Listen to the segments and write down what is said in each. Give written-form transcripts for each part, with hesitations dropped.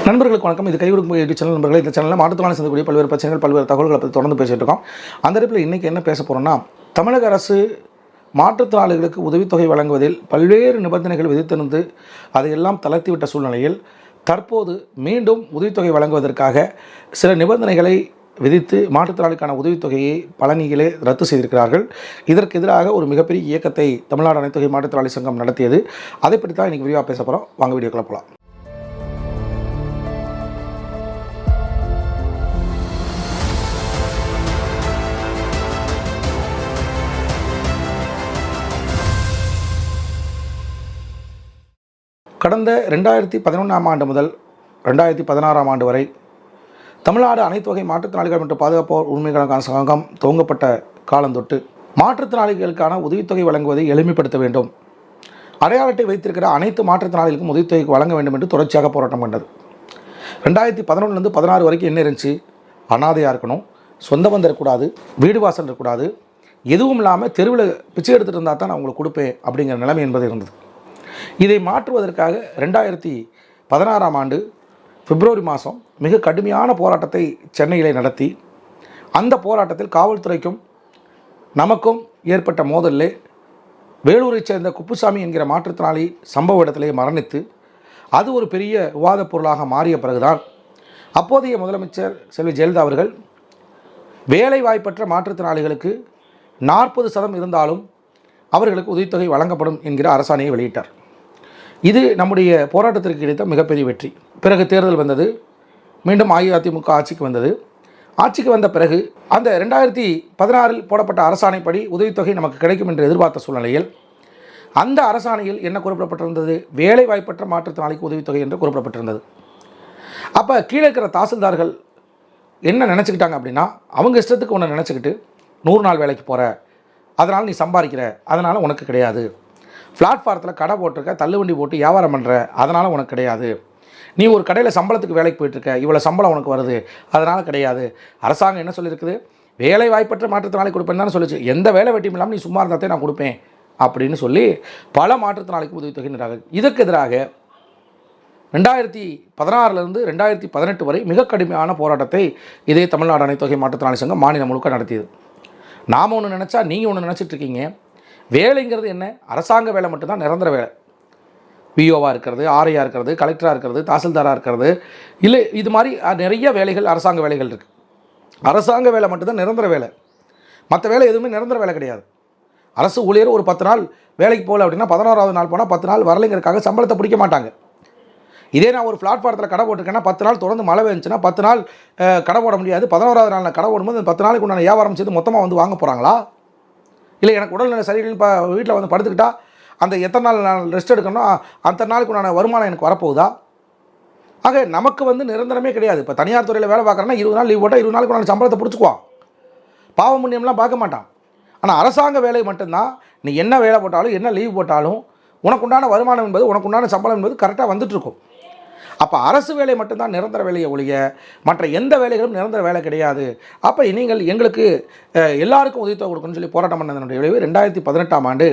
நண்பர்களுக்கு வணக்கம். இது கைவிடுக்கும் யூடியூப் சேனல். நண்பர்களே, இந்த சேனலில் மாற்றுத்திறனாளி சந்திக்கக்கூடிய பல்வேறு பிரச்சனைகள், பல்வேறு தகவல்களை பற்றி தொடர்ந்து பேசிகிட்டு இருக்கோம். அந்த இடத்துல இன்றைக்கி என்ன பேச போகிறோம்னா, தமிழக அரசு மாற்றுத்திறனாளிகளுக்கு உதவித்தொகை வழங்குவதில் பல்வேறு நிபந்தனைகள் விதித்திருந்து அதையெல்லாம் தளர்த்திவிட்ட சூழ்நிலையில் தற்போது மீண்டும் உதவித்தொகை வழங்குவதற்காக சில நிபந்தனைகளை விதித்து மாற்றுத்திறனாளிக்கான உதவித்தொகையை பழனியிலே ரத்து செய்திருக்கிறார்கள். இதற்கு எதிராக ஒரு மிகப்பெரிய இயக்கத்தை தமிழ்நாடு அனைத்துவகை மாற்றுத்திறனாளி சங்கம் நடத்தியது. அதை பற்றி தான் இன்றைக்கி விரிவாக பேச போகிறோம். வாங்க வீடியோக்குள்ள போகலாம். கடந்த 2011ஆம் ஆண்டு முதல் 2016ஆம் ஆண்டு வரை தமிழ்நாடு அனைத்து வகை மாற்றுத்திறனாளிகள் மற்றும் பாதுகாப்போர் உரிமைகளுக்கான சங்கம் துவங்கப்பட்ட காலந்தொட்டு மாற்றுத்திறனாளிகளுக்கான உதவித்தொகை வழங்குவதை எளிமைப்படுத்த வேண்டும், அடையாள அட்டை வைத்திருக்கிற அனைத்து மாற்றுத்திறனாளிகளுக்கும் உதவித்தொகை வழங்க வேண்டும் என்று தொடர்ச்சியாக போராட்டம் பண்ணது. 2011லேருந்து 16 வரைக்கும் என்ன இருந்துச்சு? அனாதையாக இருக்கணும், சொந்த பந்தம் இருக்கக்கூடாது, வீடு வாசல் இருக்கக்கூடாது, எதுவும் இல்லாமல் தெருவில் பிச்சை எடுத்துகிட்டு இருந்தால் தான் நான் உங்களுக்கு கொடுப்பேன் அப்படிங்கிற நிலைமை என்பது இருந்தது. இதை மாற்றுவதற்காக 2016ஆம் ஆண்டு பிப்ரவரி மாதம் மிக கடுமையான போராட்டத்தை சென்னையிலே நடத்தி, அந்த போராட்டத்தில் காவல்துறைக்கும் நமக்கும் ஏற்பட்ட மோதலிலே வேலூரைச் சேர்ந்த குப்புசாமி என்கிற மாற்றுத்திறனாளி சம்பவ இடத்திலே மரணித்து அது ஒரு பெரிய விவாதப் பொருளாக மாறிய பிறகுதான் அப்போதைய முதலமைச்சர் செல்வி ஜெயலலிதா அவர்கள் வேலைவாய்ப்பற்ற மாற்றுத்திறனாளிகளுக்கு 40% இருந்தாலும் அவர்களுக்கு உதவித்தொகை வழங்கப்படும் என்கிற அரசாணையை வெளியிட்டார். இது நம்முடைய போராட்டத்திற்கு கிடைத்த மிகப்பெரிய வெற்றி. பிறகு தேர்தல் வந்தது, மீண்டும் அஇஅதிமுக ஆட்சிக்கு வந்தது. ஆட்சிக்கு வந்த பிறகு அந்த 2016இல் போடப்பட்ட அரசாணைப்படி உதவித்தொகை நமக்கு கிடைக்கும் என்று எதிர்பார்த்த சூழ்நிலையில் அந்த அரசாணையில் என்ன குறிப்பிடப்பட்டிருந்தது? வேலைவாய்ப்பற்ற மாற்றுத்திறனாளிக்கு உதவித்தொகை என்று குறிப்பிடப்பட்டிருந்தது. அப்போ கீழே இருக்கிற தாசில்தார்கள் என்ன நினச்சிக்கிட்டாங்க அப்படின்னா, அவங்க இஷ்டத்துக்கு ஒன்று நினச்சிக்கிட்டு 100 நாள் வேலைக்கு போகிற, அதனால் நீ சம்பாதிக்கிற, அதனால் உனக்கு கிடையாது. பிளாட்ஃபாரத்தில் கடை போட்டிருக்க, தள்ளுவண்டி போட்டு வியாபாரம் பண்ணுற, அதனால் உனக்கு கிடையாது. நீ ஒரு கடையில் சம்பளத்துக்கு வேலைக்கு போயிட்டுருக்க, இவ்வளோ சம்பளம் உனக்கு வருது, அதனால் கிடையாது. அரசாங்கம் என்ன சொல்லியிருக்குது? வேலை வாய்ப்பற்ற மாற்றுத்திறனாளி கொடுப்பேன்னு தானே சொல்லிச்சு. எந்த வேலை வெட்டியும் இல்லாமல் நீ சும்மா இருந்தால் நான் கொடுப்பேன் அப்படின்னு சொல்லி பல மாற்றுத்திறனாளிக்கு உதவித்தொகை நிராகரி. இதற்கு எதிராக 2016லேருந்து 2018 வரை மிக கடுமையான போராட்டத்தை இதே தமிழ்நாடு அனைத்துவகை மாற்றுத்திறனாளி சங்கம் மாநிலம் முழுக்க நடத்தியது. நாம் ஒன்று நினச்சா நீங்கள் ஒன்று நினச்சிட்ருக்கீங்க. வேலைங்கிறது என்ன? அரசாங்க வேலை மட்டும்தான் நிரந்தர வேலை. விஓவாக இருக்கிறது, ஆர்ஐயாக இருக்கிறது, கலெக்டராக இருக்கிறது, தாசில்தாராக இருக்கிறது, இல்லை இது மாதிரி நிறைய வேலைகள் அரசாங்க வேலைகள் இருக்குது. அரசாங்க வேலை மட்டும்தான் நிரந்தர வேலை. மற்ற வேலை எதுவுமே நிரந்தர வேலை கிடையாது. அரசு ஊழியர் ஒரு 10 நாள் வேலைக்கு போகல அப்படின்னா 11ஆவது நாள் போனால் 10 நாள் வரலைங்கிறதுக்காக சம்பளத்தை பிடிக்க மாட்டாங்க. இதே நான் ஒரு பிளாட்ஃபாரத்தில் கடை போட்டிருக்கேன்னா 10 நாள் தொடர்ந்து மழை பெஞ்சுன்னா 10 நாள் கடை போட முடியாது. 11ஆவது நாள் நான் கடை போடும்போது 10 நாளைக்கு உண்டான வியாபாரம் செய்து மொத்தமாக வந்து வாங்க போகிறாங்களா? இல்லை எனக்கு உடல்நிலை சரியில்லைன்னு வீட்டில் வந்து படுத்துக்கிட்டா அந்த எத்தனை நாள் நான் ரெஸ்ட் எடுக்கணும்னா அந்த நாளுக்கு உண்டான வருமானம் எனக்கு வரப்போகுதா? ஆக நமக்கு வந்து நிரந்தரமே கிடையாது. இப்போ தனியார் துறையில் வேலை பார்க்குறேன்னா 20 நாள் லீவ் போட்டால் 20 நாளுக்கு உண்டான சம்பளத்தை பிடிச்சிக்குவான். பாவம் புண்ணியம்லாம் பார்க்க மாட்டான். ஆனால் அரசாங்க வேலை மட்டும்தான். நீ என்ன வேலை போட்டாலும் என்ன லீவ் போட்டாலும் உனக்குண்டான வருமானம் என்பது, உனக்குண்டான சம்பளம் என்பது கரெக்டாக வந்துட்டுருக்கும். அப்போ அரசு வேலை மட்டும்தான் நிரந்தர வேலையை ஒழிய மற்ற எந்த வேலைகளும் நிரந்தர வேலை கிடையாது. அப்போ நீங்கள் எங்களுக்கு எல்லாருக்கும் உதவித்தொகை கொடுக்கணும்னு சொல்லி போராட்டம் பண்ணதனுடைய விளைவு 2018ஆம் ஆண்டு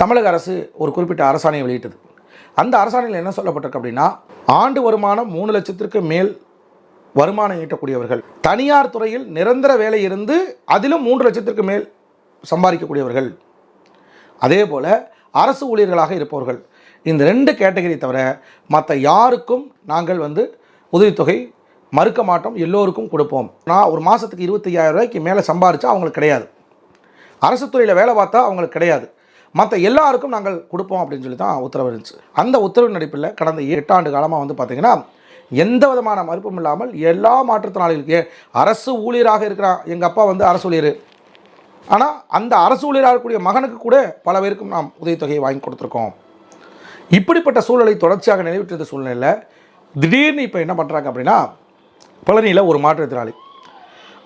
தமிழக அரசு ஒரு குறிப்பிட்ட அரசாணையை வெளியிட்டது. அந்த அரசாணையில் என்ன சொல்லப்பட்டிருக்கு அப்படின்னா, ஆண்டு வருமானம் 3 லட்சத்திற்கு மேல் வருமானம் ஈட்டக்கூடியவர்கள், தனியார் துறையில் நிரந்தர வேலை இருந்து அதிலும் 3 லட்சத்திற்கு மேல் சம்பாதிக்கக்கூடியவர்கள், அதே போல் அரசு ஊழியர்களாக இருப்பவர்கள், இந்த 2 கேட்டகரி தவிர மற்ற யாருக்கும் நாங்கள் வந்து உதவித்தொகை மறுக்க மாட்டோம், எல்லோருக்கும் கொடுப்போம். நான் ஒரு மாதத்துக்கு 25,000 ரூபாய்க்கு மேலே சம்பாரித்தா அவங்களுக்கு கிடையாது, அரசு துறையில் வேலை பார்த்தா அவங்களுக்கு கிடையாது, மற்ற எல்லாருக்கும் நாங்கள் கொடுப்போம் அப்படின்னு சொல்லி தான் உத்தரவு இருந்துச்சு. அந்த உத்தரவின் அடிப்படையில் கடந்த 8 ஆண்டு காலமாக வந்து பார்த்திங்கன்னா எந்த விதமான மறுப்பும் இல்லாமல் எல்லா மாற்றுத்திறனாளிகளுக்கு, அரசு ஊழியராக இருக்கிறான், எங்கள் அப்பா வந்து அரசு ஊழியர், ஆனால் அந்த அரசு ஊழியராக இருக்கக்கூடிய மகனுக்கு கூட பல பேருக்கும் நாம் உதவித்தொகையை வாங்கி கொடுத்துருக்கோம். இப்படிப்பட்ட சூழலை தொடர்ச்சியாக நிறைவேற்றிய சூழ்நிலையில் திடீர்னு இப்போ என்ன பண்ணுறாங்க அப்படின்னா, பழனியில் ஒரு மாற்றுத்திறனாளி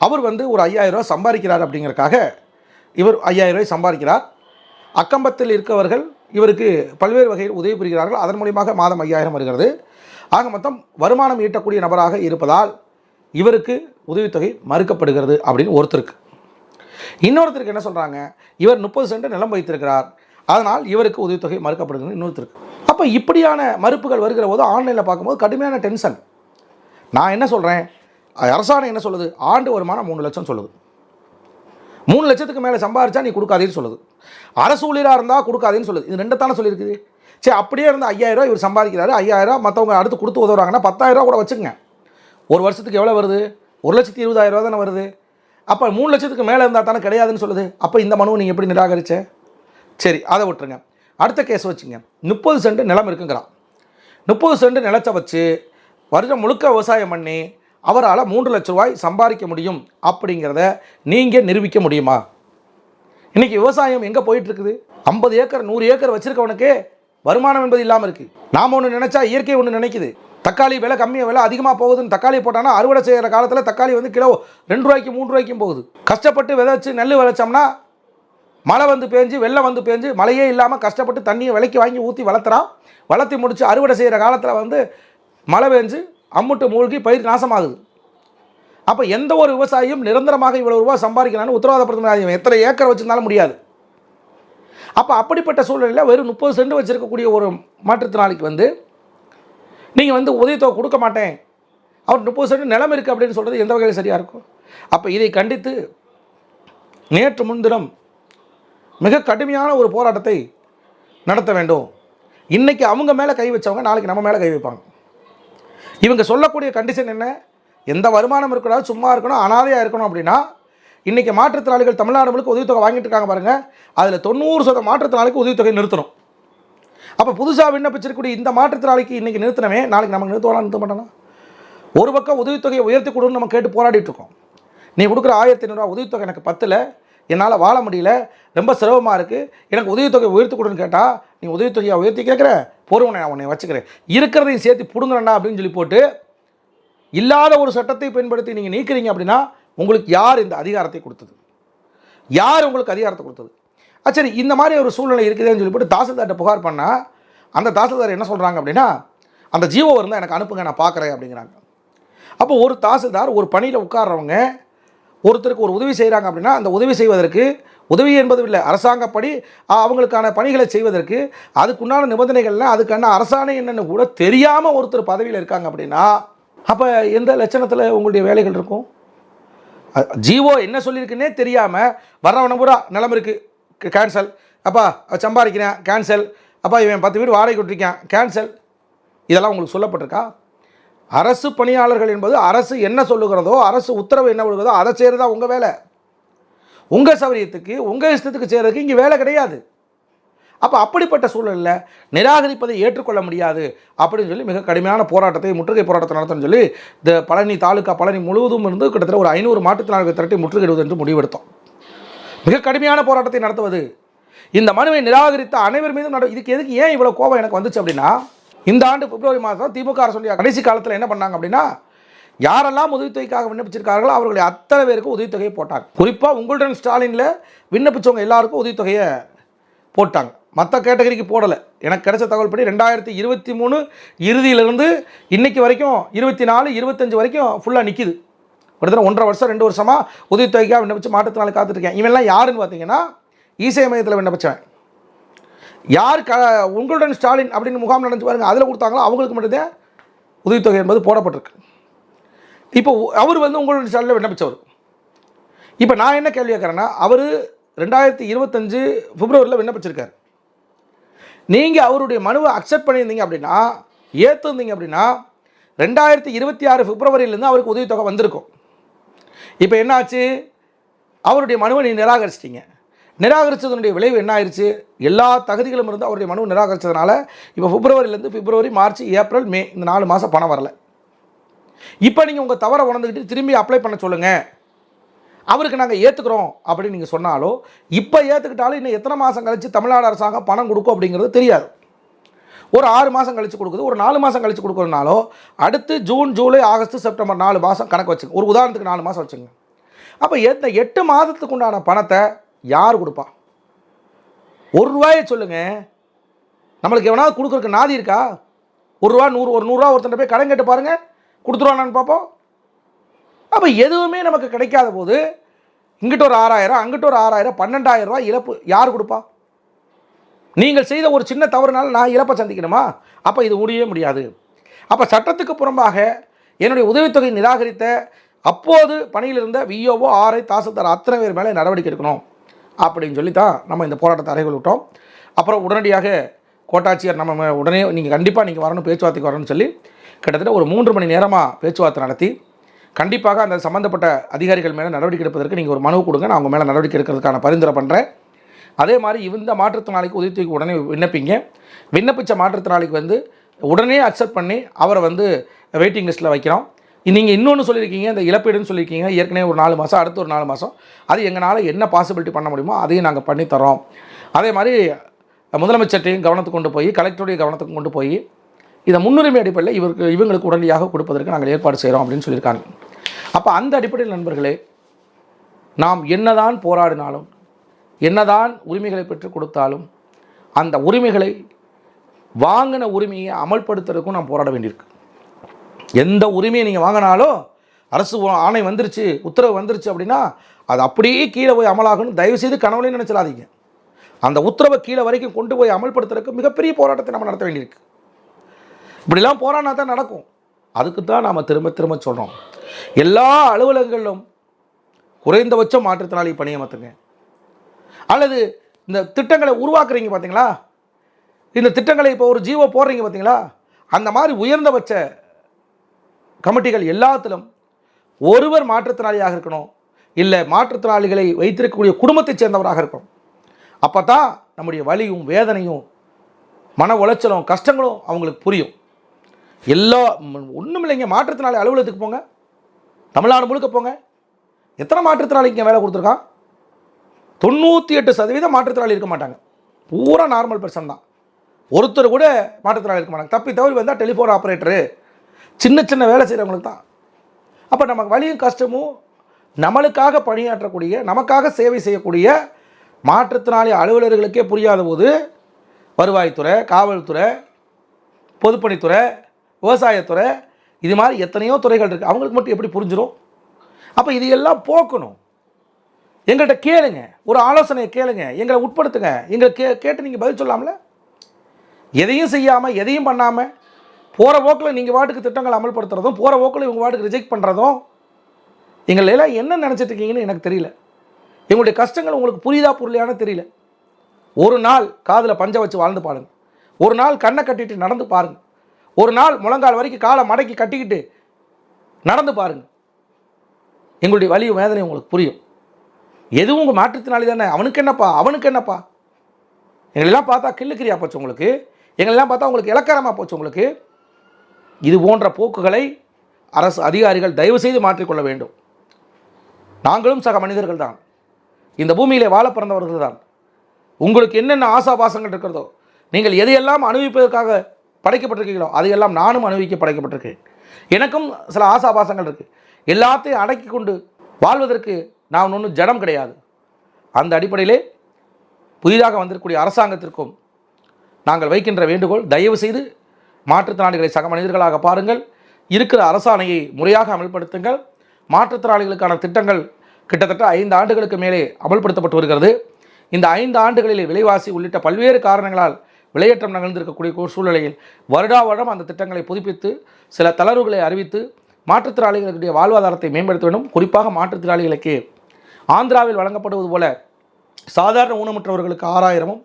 அவர் வந்து ஒரு 5,000 ரூபா சம்பாதிக்கிறார் அப்படிங்கிறக்காக இவர் 5,000 ரூபாய் சம்பாதிக்கிறார். அக்கம்பத்தில் இருக்கவர்கள் இவருக்கு பல்வேறு வகையில் உதவி புரிகிறார்கள். அதன் மூலியமாக மாதம் 5,000 வருகிறது. ஆக மொத்தம் வருமானம் ஈட்டக்கூடிய நபராக இருப்பதால் இவருக்கு உதவித்தொகை மறுக்கப்படுகிறது அப்படின்னு ஒருத்தருக்கு. இன்னொருத்தருக்கு என்ன சொல்கிறாங்க, இவர் 30 சென்ட் நிலம் வைத்திருக்கிறார், அதனால் இவருக்கு உதவித்தொகை மறுக்கப்படுகிறது இன்னொருத்தருக்கு. அப்போ இப்படியான மறுப்புகள் வருகிற போது ஆன்லைனில் பார்க்கும்போது கடுமையான டென்ஷன். நான் என்ன சொல்கிறேன், அரசாணை என்ன சொல்லுது, ஆண்டு வருமானம் 3 லட்சம் சொல்லுது. 3 லட்சத்துக்கு மேலே சம்பாரிச்சா நீ கொடுக்காதேன்னு சொல்லுது. அரசு ஊழியராக இருந்தால் கொடுக்காதேன்னு சொல்லுது. இது 2 தானே சொல்லியிருக்குது. சரி, அப்படியே இருந்தால் 5000 இவர் சம்பாதிக்கிறாரு, 5000 மற்றவங்க அடுத்து கொடுத்து உதவுறாங்கன்னா 10,000 கூட வச்சுக்கங்க. ஒரு வருஷத்துக்கு எவ்வளோ வருது, 1,20,000 தானே வருது. அப்போ 3 லட்சத்துக்கு மேலே இருந்தால் தானே கிடையாதுன்னு சொல்லுது. அப்போ இந்த மனுவை நீங்கள் எப்படி நிராகரிச்ச? சரி, அதை விட்டுருங்க. அடுத்த கேஸ் வச்சுங்க. 30 சென்ட் நிலம் இருக்குங்கிறான். 30 சென்ட் நிலத்தை வச்சு வருடம் முழுக்க விவசாயம் பண்ணி அவரால் 3 லட்ச ரூபாய் சம்பாதிக்க முடியும் அப்படிங்கிறத நீங்கள் நிரூபிக்க முடியுமா? இன்றைக்கி விவசாயம் எங்கே போயிட்டுருக்குது? 50 ஏக்கர் 100 ஏக்கர் வச்சுருக்கவனுக்கு வருமானம் என்பது இல்லாமல் இருக்குது. நாம் ஒன்று நினச்சா இயற்கை ஒன்று நினைக்குது. தக்காளி விலை கம்மியாக விலை அதிகமாக போகுதுன்னு தக்காளி போட்டானா அறுவடை செய்கிற காலத்தில் தக்காளி வந்து கிலோ 2 ரூபாய்க்கு 3 ரூபாய்க்கும் போகுது. கஷ்டப்பட்டு விதைச்சு நெல் விளைச்சோம்னா மழை வந்து பேஞ்சு வெள்ளம் வந்து பேஞ்சு மழையே இல்லாமல் கஷ்டப்பட்டு தண்ணியை விலைக்கு வாங்கி ஊற்றி வளர்த்துறான். வளர்த்தி முடித்து அறுவடை செய்கிற காலத்தில் வந்து மழை பெஞ்சு அம்முட்டு மூழ்கி பயிர் நாசமாகுது. அப்போ எந்த ஒரு விவசாயியும் நிரந்தரமாக இவ்வளோ ரூபா சம்பாதிக்கலான்னு உத்தரவாதப்படுத்த முடியாது. எத்தனை ஏக்கர் வச்சுருந்தாலும் முடியாது. அப்போ அப்படிப்பட்ட சூழ்நிலையில் வெறும் 30 சென்ட் வச்சுருக்கக்கூடிய ஒரு மாற்றுத்திறனாளிக்கு வந்து நீங்கள் வந்து உதவித்தொகை கொடுக்க மாட்டேன், அவர் 30 சென்ட் நிலம் இருக்குது அப்படின்னு சொல்கிறது எந்த வகையில் சரியாக இருக்கும்? அப்போ இதை கண்டித்து நேற்று முன்தினம் மிக கடுமையான ஒரு போராட்டத்தை நடத்த வேண்டும். இன்றைக்கி அவங்க மேலே கை வச்சவங்க நாளைக்கு நம்ம மேலே கை வைப்பாங்க. இவங்க சொல்லக்கூடிய கண்டிஷன் என்ன? எந்த வருமானம் இருக்கக்கூடாது, சும்மா இருக்கணும், அனாதையாக இருக்கணும். அப்படின்னா இன்றைக்கி மாற்றுத்திறனாளிகள் தமிழ்நாடு முழுக்க உதவித்தொகை வாங்கிட்டு இருக்காங்க பாருங்கள். அதில் 90% மாற்றுத்திறனாளிக்கு உதவித்தொகை நிறுத்தணும். அப்போ புதுசாக விண்ணப்பிச்சிருக்கக்கூடிய இந்த மாற்றுத்திறனாளிக்கு இன்றைக்கி நிறுத்தினவே நாளைக்கு நமக்கு நிறுத்த மாட்டோம்னா? ஒரு பக்கம் உதவித்தொகையை உயர்த்தி கொடுன்னு நம்ம கேட்டு போராடிட்டு இருக்கோம். நீ கொடுக்குற 1500 உதவித்தொகை எனக்கு பத்தில், என்னால் வாழ முடியல, ரொம்ப சிரமமாக இருக்குது, எனக்கு உதவித்தொகை உயர்த்தி கொடுன்னு கேட்டால் நீ உதவித்தொகையை உயர்த்தி கேட்குற, பொறுவனை நான் உன்னை வச்சுக்கிறேன், இருக்கிறதையும் சேர்த்து பிடுங்குறேன்டா அப்படின்னு சொல்லி போட்டு இல்லாத ஒரு சட்டத்தை பயன்படுத்தி நீங்கள் நீக்கிறீங்க. அப்படின்னா உங்களுக்கு யார் இந்த அதிகாரத்தை கொடுத்தது? யார் உங்களுக்கு அதிகாரத்தை கொடுத்தது? சரி, இந்த மாதிரி ஒரு சூழ்நிலை இருக்குதுன்னு சொல்லி போட்டு தாசில்தார்கிட்ட புகார் பண்ணால் அந்த தாசில்தார் என்ன சொல்கிறாங்க அப்படின்னா, அந்த ஜீவோ இருந்தால் எனக்கு அனுப்புங்க, நான் பார்க்குறேன் அப்படிங்கிறாங்க. அப்போ ஒரு தாசில்தார் ஒரு பணியில் உட்கார்றவங்க ஒருத்தருக்கு ஒரு உதவி செய்கிறாங்க அப்படின்னா அந்த உதவி செய்வதற்கு, உதவி என்பது இல்லை, அரசாங்கப்படி அவங்களுக்கான பணிகளை செய்வதற்கு அதுக்குண்டான நிபந்தனைகள்லாம் அதுக்கான அரசாணை என்னென்னு கூட தெரியாமல் ஒருத்தர் பதவியில் இருக்காங்க அப்படின்னா அப்போ எந்த லட்சணத்தில் உங்களுடைய வேலைகள் இருக்கும்? ஜீவோ என்ன சொல்லியிருக்குன்னே தெரியாமல் வர்றவன பூரா நிலம் இருக்குது கேன்சல், அப்பா சம்பாதிக்கிறேன் கேன்சல், அப்பா இவன் 10 வீடு வாடகை விட்டுருக்கேன் கேன்சல், இதெல்லாம் உங்களுக்கு சொல்லப்பட்டிருக்கா? அரசு பணியாளர்கள் என்பது அரசு என்ன சொல்லுகிறதோ, அரசு உத்தரவு என்ன கொடுக்குறதோ அதை செய்கிறது தான் உங்கள் வேலை. உங்கள் சௌகரியத்துக்கு உங்கள் இஷ்டத்துக்கு செய்கிறதுக்கு இங்கே வேலை கிடையாது. அப்போ அப்படிப்பட்ட சூழலில் நிராகரிப்பதை ஏற்றுக்கொள்ள முடியாது அப்படின்னு சொல்லி மிக கடுமையான போராட்டத்தை, முற்றுகை போராட்டத்தை நடத்தணும்னு சொல்லி இந்த பழனி தாலுக்கா, பழனி முழுவதும் இருந்து கிட்டத்தட்ட ஒரு 500 மாற்றுத்திறனாளிகளை திரட்டி முற்றுகையிடுவது என்று முடிவெடுத்தோம். மிக கடுமையான போராட்டத்தை நடத்துவது, இந்த மனுவை நிராகரித்த அனைவர் மீதும் இதுக்கு எதுக்கு ஏன் இவ்வளோ கோபம் எனக்கு வந்துச்சு அப்படின்னா, இந்த ஆண்டு பிப்ரவரி மாதம் திமுக அரசுடைய கடைசி காலத்தில் என்ன பண்ணாங்க அப்படின்னா, யாரெல்லாம் உதவித்தொகைக்காக விண்ணப்பிச்சிருக்கார்களோ அவர்களை அத்தனை பேருக்கு உதவித்தொகையை போட்டாங்க. குறிப்பாக உங்களுடன் ஸ்டாலினில் விண்ணப்பித்தவங்க எல்லாருக்கும் உதவித்தொகையை போட்டாங்க. மற்ற கேட்டகரிக்கு போடலை. எனக்கு கிடைச்ச தகவல் படி 2023 இறுதியிலிருந்து இன்றைக்கி வரைக்கும் 24, 25 வரைக்கும் ஃபுல்லாக நிற்கிது. கிட்டத்தட்ட 1.5 வருஷம் 2 வருஷமாக உதவித்தொகைக்காக விண்ணப்பிச்சு மாற்றத்தினால காத்துட்ருக்கேன். இவெல்லாம் யாருன்னு பார்த்தீங்கன்னா இசை மையத்தில் விண்ணப்பிச்சவன். யார் உங்களுடன் ஸ்டாலின் அப்படின்னு முகாம் நடந்து பாருங்கள், அதில் கொடுத்தாங்களோ அவங்களுக்கு மட்டும்தான் உதவித்தொகை என்பது போடப்பட்டிருக்கு. இப்போ அவர் வந்து உங்களுடன் ஸ்டாலினில் விண்ணப்பித்தவர். இப்போ நான் என்ன கேள்வி கேட்குறேன்னா, அவர் 2025 பிப்ரவரியில் விண்ணப்பிச்சிருக்கார். நீங்கள் அவருடைய மனுவை அக்செப்ட் பண்ணியிருந்தீங்க அப்படின்னா, ஏற்றுந்தீங்க அப்படின்னா 2026 பிப்ரவரியிலேருந்து அவருக்கு உதவித்தொகை வந்திருக்கும். இப்போ என்னாச்சு, அவருடைய மனுவை நீ நிராகரிச்சிட்டிங்க. நிராகரித்ததனுடைய விளைவு என்ன ஆயிடுச்சு, எல்லா தகுதிகளும் இருந்து அவருடைய மனுவை நிராகரித்ததுனால இப்போ பிப்ரவரி, மார்ச், ஏப்ரல், மே இந்த 4 மாதம் பணம் வரல. இப்போ நீங்கள் உங்கள் தவறை உணர்ந்துக்கிட்டு திரும்பி அப்ளை பண்ண சொல்லுங்கள், அவருக்கு நாங்கள் ஏற்றுக்கிறோம் அப்படின்னு நீங்கள் சொன்னாலோ, இப்போ ஏற்றுக்கிட்டாலும் இன்னும் எத்தனை மாதம் கழித்து தமிழ்நாடு அரசாங்கம் பணம் கொடுக்கும் அப்படிங்கிறது தெரியாது. ஒரு 6 மாதம் கழித்து கொடுக்குது, ஒரு 4 மாதம் கழித்து கொடுக்குறதுனாலோ அடுத்து ஜூன், ஜூலை, ஆகஸ்ட், செப்டம்பர் 4 மாதம் கணக்கு வச்சுங்க. ஒரு உதாரணத்துக்கு 4 மாதம் வச்சுங்க. அப்போ 8 மாதத்துக்கு உண்டான பணத்தை யார் கொடுப்பா? ₹1 சொல்லுங்கள், நம்மளுக்கு எவனாவது கொடுக்குறதுக்கு நாதி இருக்கா? ₹1, 100 ஒருத்தன் போய் கடன் கேட்டு பாருங்கள், கொடுத்துருவானான்னு பார்ப்போம். அப்போ எதுவுமே நமக்கு கிடைக்காத போது இங்கிட்ட ஒரு 6000, அங்கிட்ட ஒரு 6000, ₹12,000 இழப்பு யார் கொடுப்பா? நீங்கள் செய்த ஒரு சின்ன தவறுனால நான் இழப்பை சந்திக்கணுமா? அப்போ இது முடியவே முடியாது. அப்போ சட்டத்துக்கு புறம்பாக என்னுடைய உதவித்தொகை நிராகரித்த அப்போது பணியில் இருந்த விஓஓ, ஆர்ஐ, தாசில்தார் அத்தனை பேர் மேலே நடவடிக்கை எடுக்கணும் அப்படின்னு சொல்லி தான் நம்ம இந்த போராட்டத்தை அறைகள் விட்டோம். அப்புறம் உடனடியாக கோட்டாட்சியர் நம்ம உடனே நீங்கள் கண்டிப்பாக நீங்கள் வரணும், பேச்சுவார்த்தைக்கு வரணும்னு சொல்லி கிட்டத்தட்ட ஒரு 3 மணி நேரமாக பேச்சுவார்த்தை நடத்தி கண்டிப்பாக அந்த சம்மந்தப்பட்ட அதிகாரிகள் மேலே நடவடிக்கை எடுப்பதற்கு நீங்கள் ஒரு மனு கொடுங்க, நான் அவங்க மேலே நடவடிக்கை எடுக்கிறதுக்கான பரிந்துரை பண்ணுறேன். அதே மாதிரி இந்த மாற்றுத்திறனாளிக்கு உதவித்தொகை உடனே விண்ணப்பிங்க. விண்ணப்பித்த மாற்றுத்திறனாளிக்கு உடனே அக்செப்ட் பண்ணி அவரை வெயிட்டிங் லிஸ்ட்டில் வைக்கிறோம். நீங்கள் இன்னொன்று சொல்லியிருக்கீங்க, இந்த இழப்பீடுன்னு சொல்லியிருக்கீங்க. ஏற்கனவே ஒரு 4 மாதம், அடுத்து ஒரு 4 மாதம், அது எங்களால் என்ன பாசிபிலிட்டி பண்ண முடியுமோ அதையும் நாங்கள் பண்ணித்தரோம். அதே மாதிரி முதலமைச்சர்கிட்டையும் கவனத்துக்கு கொண்டு போய், கலெக்டருடைய கவனத்துக்கு கொண்டு போய் இதை முன்னுரிமை அடிப்படையில் இவங்களுக்கு உடனடியாக கொடுப்பதற்கு நாங்கள் ஏற்பாடு செய்கிறோம் அப்படின்னு சொல்லியிருக்காங்க. அப்போ அந்த அடிப்படையில் நண்பர்களே, நாம் என்னதான் போராடினாலும், என்னதான் உரிமைகளை பெற்றுக் கொடுத்தாலும், அந்த உரிமைகளை வாங்கின உரிமையை அமல்படுத்துறதுக்கும் நாம் போராட வேண்டியிருக்கு. எந்த உரிமையை நீங்கள் வாங்கினாலும் அரசு ஆணை வந்துருச்சு, உத்தரவு வந்துருச்சு அப்படின்னா அது அப்படியே கீழே போய் அமலாகணும். தயவுசெய்து கனவுலையும் நினச்சிடாதீங்க. அந்த உத்தரவை கீழே வரைக்கும் கொண்டு போய் அமல்படுத்துறதுக்கு மிகப்பெரிய போராட்டத்தை நம்ம நடத்த வேண்டியிருக்கு. இப்படிலாம் போராடினா தான் நடக்கும். அதுக்கு தான் நாம் திரும்ப திரும்ப சொல்கிறோம், எல்லா அலுவலகங்களிலும் குறைந்தபட்சம் மாற்றுத்திறனாளி பணியமர்த்துங்க. அல்லது இந்த திட்டங்களை உருவாக்குறீங்க பார்த்தீங்களா, இந்த திட்டங்களை இப்போ ஒரு ஜீவோ போடுறீங்க பார்த்தீங்களா, அந்த மாதிரி உயர்ந்தபட்ச கமிட்டிகள் எல்லாத்திலும் ஒருவர் மாற்றுத்திறனாளியாக இருக்கணும், இல்லை மாற்றுத்திறனாளிகளை வைத்திருக்கக்கூடிய குடும்பத்தைச் சேர்ந்தவராக இருக்கணும். அப்போ தான் நம்முடைய வலியும் வேதனையும் மன உளைச்சலும் கஷ்டங்களும் அவங்களுக்கு புரியும். ஒன்றும் இல்லைங்க, மாற்றுத்திறனாளி அலுவலகத்துக்கு போங்க, தமிழ்நாடு முழுக்க போங்க, எத்தனை மாற்றுத்திறனாளிக்கு வேலை கொடுத்துருக்கான்? 98% மாற்றுத்திறனாளி இருக்க மாட்டாங்க. பூரா நார்மல் பர்சன் தான். ஒருத்தர் கூட மாற்றுத்திறனாளி இருக்க மாட்டாங்க. தப்பி தவறி வந்தால் டெலிஃபோன் ஆப்ரேட்டரு, சின்ன சின்ன வேலை செய்கிறவங்களுக்கு தான். அப்போ நமக்கு வலியும் கஷ்டமும் நம்மளுக்காக பணியாற்றக்கூடிய, நமக்காக சேவை செய்யக்கூடிய மாற்றுத்திறனாளி அலுவலர்களுக்கே புரியாத போது வருவாய்த்துறை, காவல்துறை, பொதுப்பணித்துறை, விவசாயத்துறை, இது மாதிரி எத்தனையோ துறைகள் இருக்குது, அவங்களுக்கு மட்டும் எப்படி புரிஞ்சிடும்? அப்போ இது எல்லாம் போக்கணும். எங்கள்கிட்ட கேளுங்க, ஒரு ஆலோசனையை கேளுங்க, எங்களை உட்படுத்துங்க. எங்களை கேட்டு நீங்கள் பதில் சொல்லாமல, எதையும் செய்யாமல் எதையும் பண்ணாமல் போகிற போக்கில் நீங்கள் வாட்டுக்கு திட்டங்கள் அமல்படுத்துறதும், போகிற போக்கில் இவங்க வாட்டுக்கு ரிஜெக்ட் பண்ணுறதும், எங்களெல்லாம் என்ன நினச்சிட்டு இருக்கீங்கன்னு எனக்கு தெரியல. எங்களுடைய கஷ்டங்கள் உங்களுக்கு புரியுதா புரியலையானு தெரியல. ஒரு நாள் காதில் பஞ்சை வச்சு வாழ்ந்து பாருங்கள், ஒரு நாள் கண்ணை கட்டிட்டு நடந்து பாருங்கள், ஒரு நாள் முழங்கால் வரைக்கும் காலை மடக்கி கட்டிக்கிட்டு நடந்து பாருங்கள். எங்களுடைய வலியும் வேதனை உங்களுக்கு புரியும். எதுவும் உங்கள் மாற்றுத்திறனாளி தானே, அவனுக்கு என்னப்பா, அவனுக்கு என்னப்பா, எங்களெல்லாம் பார்த்தா கிள்ளுக்கிறியா போச்சு உங்களுக்கு, எங்களெல்லாம் பார்த்தா உங்களுக்கு இலக்காரமாக போச்சு உங்களுக்கு. இது போன்ற போக்குகளை அரசு அதிகாரிகள் தயவு செய்து மாற்றிக்கொள்ள வேண்டும். நாங்களும் சக மனிதர்கள் தான், இந்த பூமியிலே வாழ பிறந்தவர்கள் தான். உங்களுக்கு என்னென்ன ஆசாபாசங்கள் இருக்கிறதோ, நீங்கள் எதையெல்லாம் அனுபவிப்பதற்காக படைக்கப்பட்டிருக்கீங்களோ அதையெல்லாம் நானும் அனுபவிக்க படைக்கப்பட்டிருக்கேன். எனக்கும் சில ஆசாபாசங்கள் இருக்குது. எல்லாத்தையும் அடக்கி கொண்டு வாழ்வதற்கு நான் ஒன்றும் ஜடம் கிடையாது. அந்த அடிப்படையிலே புதிதாக வந்திருக்கக்கூடிய அரசாங்கத்திற்கும் நாங்கள் வைக்கின்ற வேண்டுகோள், தயவு செய்து மாற்றுத்திறனாளிகளை சக மனிதர்களாக பாருங்கள். இருக்கிற அரசாணையை முறையாக அமல்படுத்துங்கள். மாற்றுத்திறனாளிகளுக்கான திட்டங்கள் கிட்டத்தட்ட 5 ஆண்டுகளுக்கு மேலே அமல்படுத்தப்பட்டு வருகிறது. இந்த 5 ஆண்டுகளில் விலைவாசி உள்ளிட்ட பல்வேறு காரணங்களால் விலையேற்றம் நிகழ்ந்திருக்கக்கூடிய சூழ்நிலையில் வருடம் அந்த திட்டங்களை புதுப்பித்து சில தளர்வுகளை அறிவித்து மாற்றுத்திறனாளிகளுடைய வாழ்வாதாரத்தை மேம்படுத்த வேண்டும். குறிப்பாக மாற்றுத்திறனாளிகளுக்கு ஆந்திராவில் வழங்கப்படுவது போல சாதாரண ஊனமுற்றவர்களுக்கு 6000-ம்,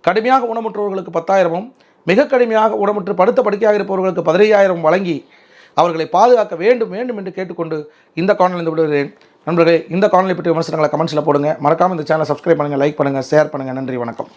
கடுமையாக ஊனமுற்றவர்களுக்கு 10,000-ம், மிக கடுமையாக ஊனமுற்று படுத்த படுக்கையாக இருப்பவர்களுக்கு 15,000 வழங்கி அவர்களை பாதுகாக்க வேண்டும் என்று கேட்டுக்கொண்டு இந்த காணொலியில் விடுகிறேன். நண்பர்களே, இந்த காணொலி பற்றிய விமர்சனங்களை கமெண்ட்ஸில் போடுங்க. மறக்காமல் இந்த சேனலை சப்ஸ்கிரைப் பண்ணுங்கள், லைக் பண்ணுங்கள், ஷேர் பண்ணுங்கள். நன்றி, வணக்கம்.